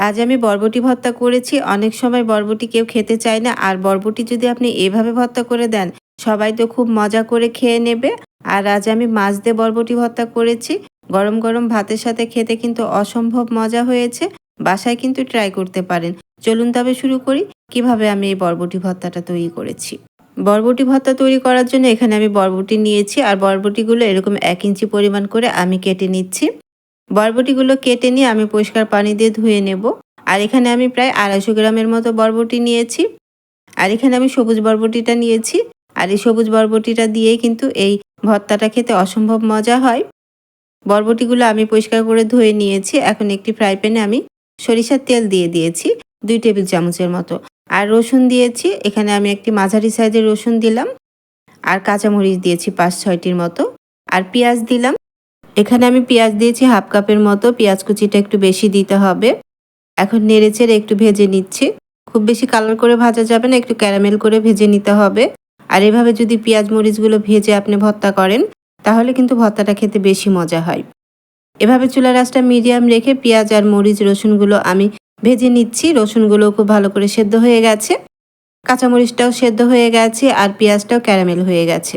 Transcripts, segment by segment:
আজ আমি বরবটি ভর্তা করেছি। অনেক সময় বরবটি কেউ খেতে চায় না। আর বরবটি যদি আপনি এভাবে ভর্তা করে দেন, সবাই তো খুব মজা করে খেয়ে নেবে। আর আজ আমি মাছ দিয়ে বরবটি ভর্তা করেছি। গরম, গরম ভাতের সাথে খেতে কিন্তু অসম্ভব মজা হয়েছে। বাসায় কিন্তু ট্রাই করতে পারেন। চলুন তবে শুরু করি কিভাবে আমি এই বরবটি ভর্তাটা তৈরি করেছি। বরবটি ভর্তা তৈরি করার জন্য এখানে আমি বরবটি নিয়েছি। আর বরবটিগুলো এরকম ১ ইঞ্চি পরিমাণ করে আমি কেটে নিচ্ছি। বরবটিগুলো কেটে নিয়ে আমি পরিষ্কার পানি দিয়ে ধুয়ে নেব। আর এখানে আমি প্রায় ২৫০ গ্রামের মতো বরবটি নিয়েছি। আর এখানে আমি সবুজ বরবটিটা নিয়েছি। আর এই সবুজ বরবটিটা দিয়েই কিন্তু এই ভর্তাটা খেতে অসম্ভব মজা হয়। বরবটিগুলো আমি পরিষ্কার করে ধুয়ে নিয়েছি। এখন একটি ফ্রাই প্যানে আমি সরিষার তেল দিয়ে দিয়েছি ২ টেবিল চামচের মতো। আর রসুন দিয়েছি। এখানে আমি একটি মাঝারি সাইজের রসুন দিলাম। আর কাঁচামরিচ দিয়েছি ৫-৬টির মতো। আর পেঁয়াজ দিলাম। এখানে আমি পেঁয়াজ দিয়েছি ১/২ কাপের মতো। পেঁয়াজ কুচিটা একটু বেশি দিতে হবে। এখন নেড়েচেড়ে একটু ভেজে নিচ্ছি। খুব বেশি কালার করে ভাজা যাবে না, একটু ক্যারামেল করে ভেজে নিতে হবে। আর এভাবে যদি পেঁয়াজ মরিচগুলো ভেজে আপনি ভর্তা করেন, তাহলে কিন্তু ভর্তাটা খেতে বেশি মজা হয়। এভাবে চুলার আঁচটা মিডিয়াম রেখে পেঁয়াজ আর মরিচ রসুনগুলো আমি ভেজে নিচ্ছি। রসুনগুলো খুব ভালো করে সেদ্ধ হয়ে গেছে। কাঁচামরিচটাও সেদ্ধ হয়ে গেছে আর পেঁয়াজটাও ক্যারামেল হয়ে গেছে।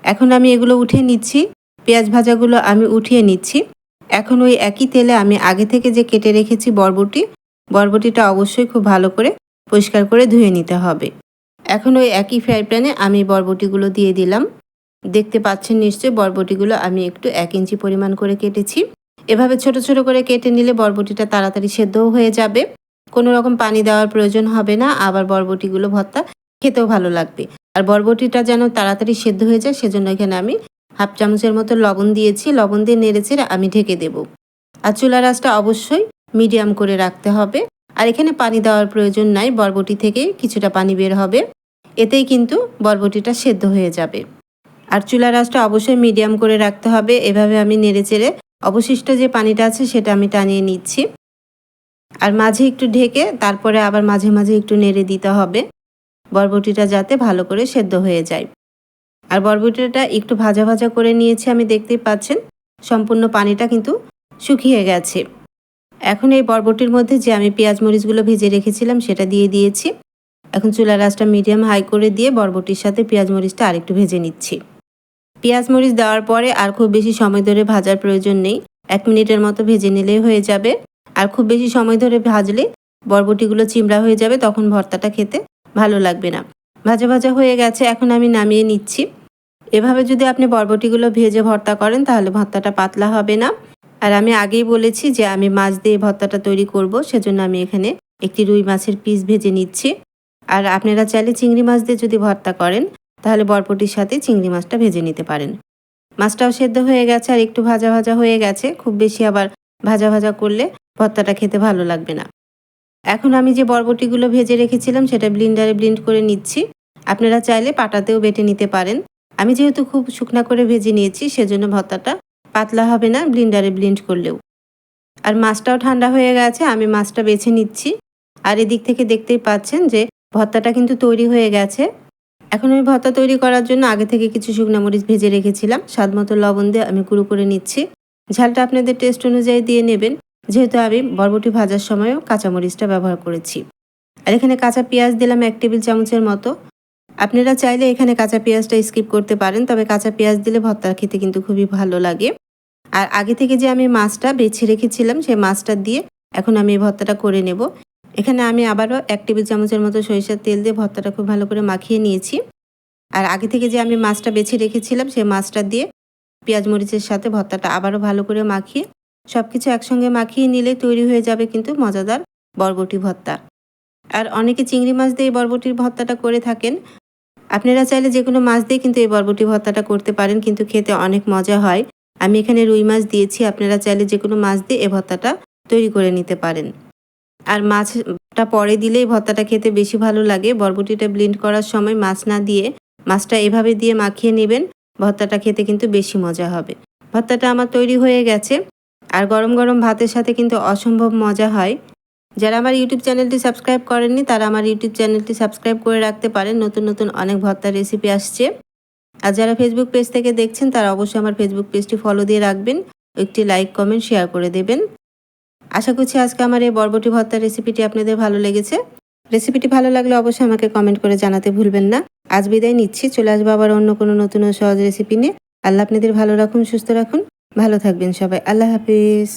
এখন আমি এগুলো উঠিয়ে নিচ্ছি। পেঁয়াজ ভাজাগুলো আমি উঠিয়ে নিচ্ছি। এখন ওই একই তেলে আমি আগে থেকে যে কেটে রেখেছি বরবটিটা অবশ্যই খুব ভালো করে পরিষ্কার করে ধুয়ে নিতে হবে। এখন ওই একই ফ্রাই প্যানে আমি বরবটিগুলো দিয়ে দিলাম। দেখতে পাচ্ছেন নিশ্চয়ই বরবটিগুলো আমি একটু ১ ইঞ্চি পরিমাণ করে কেটেছি। এভাবে ছোট ছোট করে কেটে নিলে বরবটিটা তাড়াতাড়ি সেদ্ধও হয়ে যাবে। কোনো রকম পানি দেওয়ার প্রয়োজন হবে না। আবার বরবটিগুলো ভর্তা খেতেও ভালো লাগবে। আর বরবটিটা যেন তাড়াতাড়ি সেদ্ধ হয়ে যায় সেজন্য এখানে আমি ১/২ চামচের মতো লবণ দিয়েছি। লবণ দিয়ে নেড়েচেড়ে আমি ঢেকে দেব। আর চুলার আঁচটা অবশ্যই মিডিয়াম করে রাখতে হবে। আর এখানে পানি দেওয়ার প্রয়োজন নাই, বরবটি থেকে কিছুটা পানি বের হবে। এতেই কিন্তু বরবটিটা সেদ্ধ হয়ে যাবে। আর চুলার আঁচটা অবশ্যই মিডিয়াম করে রাখতে হবে। এভাবে আমি নেড়েচেড়ে অবশিষ্ট যে পানিটা আছে সেটা আমি টানিয়ে নিচ্ছি। আর মাঝে একটু ঢেকে তারপরে আবার মাঝে মাঝে একটু নেড়ে দিতে হবে, বরবটিটা যাতে ভালো করে সেদ্ধ হয়ে যায়। আর বরবটিটা একটু ভাজা ভাজা করে নিয়েছি, আমি দেখতেই পাচ্ছেন সম্পূর্ণ পানিটা কিন্তু শুকিয়ে গেছে। এখন এই বরবটির মধ্যে যে আমি পেঁয়াজ মরিচগুলো ভেজে রেখেছিলাম সেটা দিয়ে দিয়েছি। এখন চুলার আঁচটা মিডিয়াম হাই করে দিয়ে বরবটির সাথে পেঁয়াজ মরিচটা আরেকটু ভেজে নিচ্ছি। পেঁয়াজ মরিচ দেওয়ার পরে আর খুব বেশি সময় ধরে ভাজার প্রয়োজন নেই। ১ মিনিটের মতো ভেজে নিলেই হয়ে যাবে। আর খুব বেশি সময় ধরে ভাজলে বরবটিগুলো চিমড়া হয়ে যাবে, তখন ভর্তাটা খেতে ভালো লাগবে না। ভাজা ভাজা হয়ে গেছে, এখন আমি নামিয়ে নিচ্ছি। এভাবে যদি আপনি বরবটিগুলো ভেজে ভর্তা করেন তাহলে ভর্তাটা পাতলা হবে না। আর আমি আগেই বলেছি যে আমি মাছ দিয়ে ভর্তাটা তৈরি করব, সেজন্য আমি এখানে একটি রুই মাছের পিস ভেজে নিচ্ছি। আর আপনারা চাইলে চিংড়ি মাছ দিয়ে যদি ভর্তা করেন তাহলে বরবটির সাথে চিংড়ি মাছটা ভেজে নিতে পারেন। মাছটাও সেদ্ধ হয়ে গেছে আর একটু ভাজা ভাজা হয়ে গেছে। খুব বেশি আবার ভাজা ভাজা করলে ভর্তাটা খেতে ভালো লাগবে না। এখন আমি যে বরবটিগুলো ভেজে রেখেছিলাম সেটা ব্লেন্ডারে ব্লেন্ড করে নিচ্ছি। আপনারা চাইলে পাটাতেও বেটে নিতে পারেন। আমি যেহেতু খুব শুকনা করে ভেজে নিয়েছি সেজন্য ভর্তাটা পাতলা হবে না ব্লেন্ডারে ব্লেন্ড করলেও। আর মাছটাও ঠান্ডা হয়ে গেছে, আমি মাছটা বেছে নিচ্ছি। আর এদিক থেকে দেখতেই পাচ্ছেন যে ভর্তাটা কিন্তু তৈরি হয়ে গেছে। এখন আমি ভর্তা তৈরি করার জন্য আগে থেকে কিছু শুকনো মরিচ ভেজে রেখেছিলাম। স্বাদমতো লবণ দিয়ে আমি গুঁড়ো করে নিচ্ছি। ঝালটা আপনাদের টেস্ট অনুযায়ী দিয়ে নেবেন, যেহেতু আমি বরবটি ভাজার সময়ও কাঁচামরিচটা ব্যবহার করেছি। আর এখানে কাঁচা পেঁয়াজ দিলাম ১ টেবিল চামচের মতো। আপনারা চাইলে এখানে কাঁচা পেঁয়াজটা স্কিপ করতে পারেন, তবে কাঁচা পেঁয়াজ দিলে ভর্তা খেতে কিন্তু খুবই ভালো লাগে। আর আগে থেকে যে আমি মাছটা বেছে রেখেছিলাম সেই মাছটা দিয়ে এখন আমি এই ভর্তাটা করে নেব। এখানে আমি আবারও ১ টেবিল চামচের মতো সরিষার তেল দিয়ে ভর্তাটা খুব ভালো করে মাখিয়ে নিয়েছি। আর আগে থেকে যে আমি মাছটা বেছে রেখেছিলাম সেই মাছটা দিয়ে পেঁয়াজ মরিচের সাথে ভর্তাটা আবারও ভালো করে মাখিয়ে সবকিছু একসঙ্গে মাখিয়ে নিলে তৈরি হয়ে যাবে কিন্তু মজাদার বরবটি ভর্তা। আর অনেকে চিংড়ি মাছ দিয়ে এই বরবটির ভর্তাটা করে থাকেন। আপনারা চাইলে যে কোনো মাছ দিয়ে কিন্তু এই বরবটি ভর্তাটা করতে পারেন, কিন্তু খেতে অনেক মজা হয়। আমি এখানে রুই মাছ দিয়েছি, আপনারা চাইলে যে কোনো মাছ দিয়ে এই ভর্তাটা তৈরি করে নিতে পারেন। আর মাছটা পরে দিলেই ভর্তাটা খেতে বেশি ভালো লাগে। বরবটিটা ব্লেন্ড করার সময় মাছ না দিয়ে মাছটা এভাবে দিয়ে মাখিয়ে নেবেন, ভর্তাটা খেতে কিন্তু বেশি মজা হবে। ভর্তাটা আমার তৈরি হয়ে গেছে। আর গরম গরম ভাতের সাথে কিন্তু অসম্ভব মজা হয়। যারা আমার ইউটিউব চ্যানেলটি সাবস্ক্রাইব করেননি তারা আমার ইউটিউব চ্যানেলটি সাবস্ক্রাইব করে রাখতে পারেন, নতুন নতুন অনেক ভর্তার রেসিপি আসছে। আর যারা ফেসবুক পেজ থেকে দেখছেন তারা অবশ্যই আমার ফেসবুক পেজটি ফলো দিয়ে রাখবেন, একটি লাইক কমেন্ট শেয়ার করে দেবেন। আশা করছি আজকে আমার এই বরবটি ভর্তার রেসিপিটি আপনাদের ভালো লেগেছে। রেসিপিটি ভালো লাগলে অবশ্যই আমাকে কমেন্ট করে জানাতে ভুলবেন না। আজ বিদায় নিচ্ছি, চলে আসবো আবার অন্য কোনো নতুন ও সহজ রেসিপি নিয়ে। আল্লাহ আপনাদের ভালো রাখুন, সুস্থ রাখুন, ভালো থাকবেন সবাই। আল্লাহ হাফিজ।